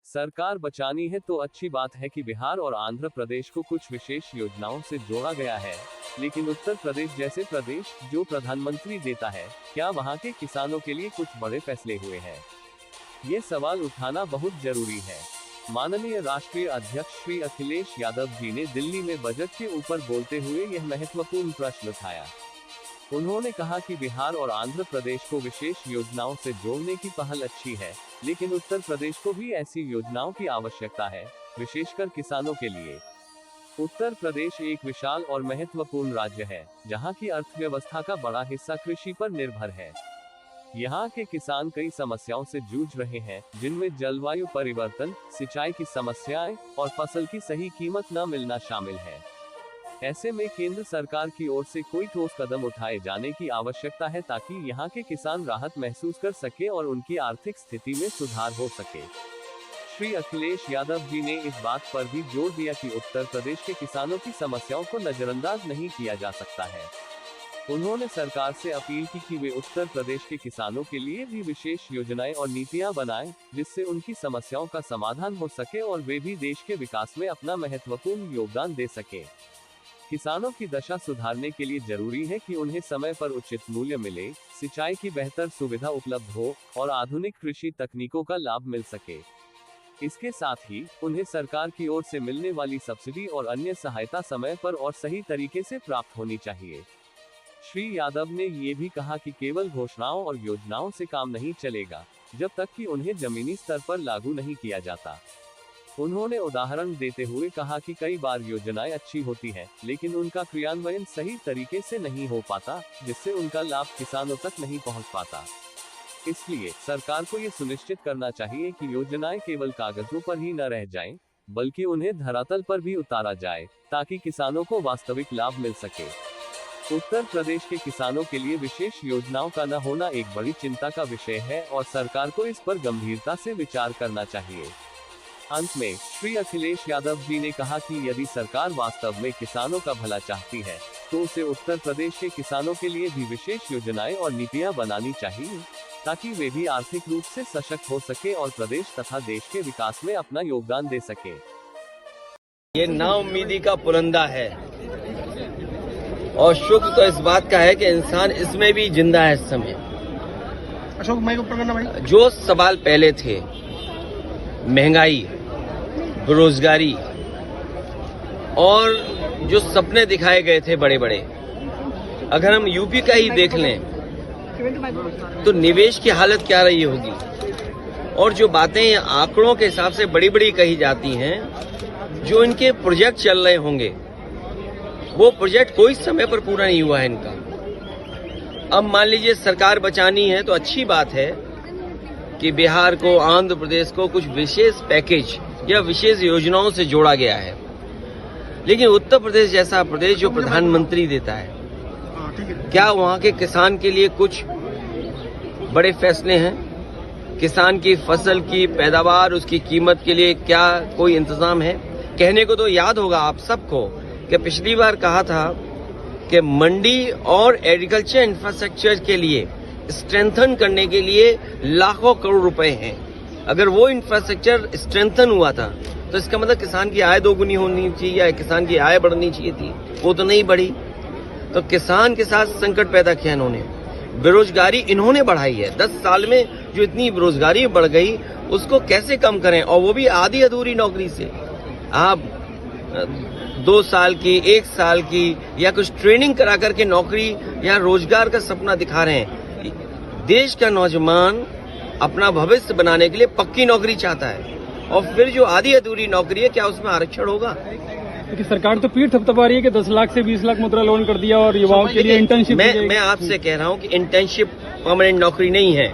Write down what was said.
सरकार बचानी है तो अच्छी बात है कि बिहार और आंध्र प्रदेश को कुछ विशेष योजनाओं से जोड़ा गया है, लेकिन उत्तर प्रदेश जैसे प्रदेश जो प्रधानमंत्री देता है, क्या वहां के किसानों के लिए कुछ बड़े फैसले हुए हैं? ये सवाल उठाना बहुत जरूरी है। माननीय राष्ट्रीय अध्यक्ष श्री अखिलेश यादव जी ने दिल्ली में बजट के ऊपर बोलते हुए यह महत्वपूर्ण प्रश्न उठाया। उन्होंने कहा कि बिहार और आंध्र प्रदेश को विशेष योजनाओं से जोड़ने की पहल अच्छी है, लेकिन उत्तर प्रदेश को भी ऐसी योजनाओं की आवश्यकता है, विशेषकर किसानों के लिए। उत्तर प्रदेश एक विशाल और महत्वपूर्ण राज्य है, जहां की अर्थव्यवस्था का बड़ा हिस्सा कृषि पर निर्भर है। यहाँ के किसान कई समस्याओं से जूझ रहे हैं, जिनमें जलवायु परिवर्तन, सिंचाई की समस्याएं और फसल की सही कीमत न मिलना शामिल है। ऐसे में केंद्र सरकार की ओर से कोई ठोस कदम उठाए जाने की आवश्यकता है ताकि यहाँ के किसान राहत महसूस कर सके और उनकी आर्थिक स्थिति में सुधार हो सके। श्री अखिलेश यादव जी ने इस बात पर भी जोर दिया कि उत्तर प्रदेश के किसानों की समस्याओं को नजरअंदाज नहीं किया जा सकता है। उन्होंने सरकार से अपील की कि वे उत्तर प्रदेश के किसानों के लिए भी विशेष योजनाएं और नीतियां बनाएं, जिससे उनकी समस्याओं का समाधान हो सके और वे भी देश के विकास में अपना महत्वपूर्ण योगदान दे सके। किसानों की दशा सुधारने के लिए जरूरी है कि उन्हें समय पर उचित मूल्य मिले, सिंचाई की बेहतर सुविधा उपलब्ध हो और आधुनिक कृषि तकनीकों का लाभ मिल सके। इसके साथ ही उन्हें सरकार की ओर से मिलने वाली सब्सिडी और अन्य सहायता समय पर और सही तरीके से प्राप्त होनी चाहिए। श्री यादव ने ये भी कहा कि केवल घोषणाओं और योजनाओं से काम नहीं चलेगा, जब तक कि उन्हें जमीनी स्तर पर लागू नहीं किया जाता। उन्होंने उदाहरण देते हुए कहा कि कई बार योजनाएं अच्छी होती हैं, लेकिन उनका क्रियान्वयन सही तरीके से नहीं हो पाता, जिससे उनका लाभ किसानों तक नहीं पहुंच पाता। इसलिए सरकार को ये सुनिश्चित करना चाहिए कि योजनाएं केवल कागजों पर ही न रह जाएं, बल्कि उन्हें धरातल पर भी उतारा जाए, ताकि किसानों को वास्तविक लाभ मिल सके। उत्तर प्रदेश के किसानों के लिए विशेष योजनाओं का न होना एक बड़ी चिंता का विषय है और सरकार को इस पर गंभीरता से विचार करना चाहिए। अंत में श्री अखिलेश यादव जी ने कहा कि यदि सरकार वास्तव में किसानों का भला चाहती है, तो उसे उत्तर प्रदेश के किसानों के लिए भी विशेष योजनाएं और नीतियां बनानी चाहिए, ताकि वे भी आर्थिक रूप से सशक्त हो सके और प्रदेश तथा देश के विकास में अपना योगदान दे सके। ये नाउम्मीदी का पुरंदा है और शुक्र तो इस बात का है कि इंसान इसमें भी जिंदा है इस समय। अशोक भाई, जो सवाल पहले थे, महंगाई, बेरोजगारी और जो सपने दिखाए गए थे बड़े बड़े, अगर हम यूपी का ही देख लें तो निवेश की हालत क्या रही होगी। और जो बातें आंकड़ों के हिसाब से बड़ी बड़ी कही जाती हैं, जो इनके प्रोजेक्ट चल रहे होंगे, वो प्रोजेक्ट कोई समय पर पूरा नहीं हुआ है इनका। अब मान लीजिए सरकार बचानी है तो अच्छी बात है कि बिहार को, आंध्र प्रदेश को कुछ विशेष पैकेज या विशेष योजनाओं से जोड़ा गया है, लेकिन उत्तर प्रदेश जैसा प्रदेश जो प्रधानमंत्री देता है, क्या वहां के किसान के लिए कुछ बड़े फैसले हैं? किसान की फसल की पैदावार, उसकी कीमत के लिए क्या कोई इंतजाम है? कहने को तो याद होगा आप सबको कि पिछली बार कहा था कि मंडी और एग्रीकल्चर इंफ्रास्ट्रक्चर के लिए स्ट्रेंथन करने के लिए लाखों करोड़ रुपए हैं। अगर वो इंफ्रास्ट्रक्चर स्ट्रेंथन हुआ था तो इसका मतलब किसान की आय दोगुनी होनी चाहिए या किसान की आय बढ़नी चाहिए थी, वो तो नहीं बढ़ी। तो किसान के साथ संकट पैदा किया इन्होंने। बेरोजगारी इन्होंने बढ़ाई है। 10 साल में जो इतनी बेरोजगारी बढ़ गई, उसको कैसे कम करें, और वो भी आधी अधूरी नौकरी से। आप 2 साल की, 1 साल की या कुछ ट्रेनिंग करा करके नौकरी या रोजगार का सपना दिखा रहे हैं। देश का नौजवान अपना भविष्य बनाने के लिए पक्की नौकरी चाहता है, और फिर जो आधी अधूरी नौकरी है, क्या उसमें आरक्षण होगा? क्योंकि सरकार तो पीठ थपथपा रही है कि 10 लाख से 20 लाख मुद्रा लोन कर दिया और युवाओं के लिए इंटर्नशिप। मैं आपसे कह रहा हूं कि इंटर्नशिप परमानेंट नौकरी नहीं है।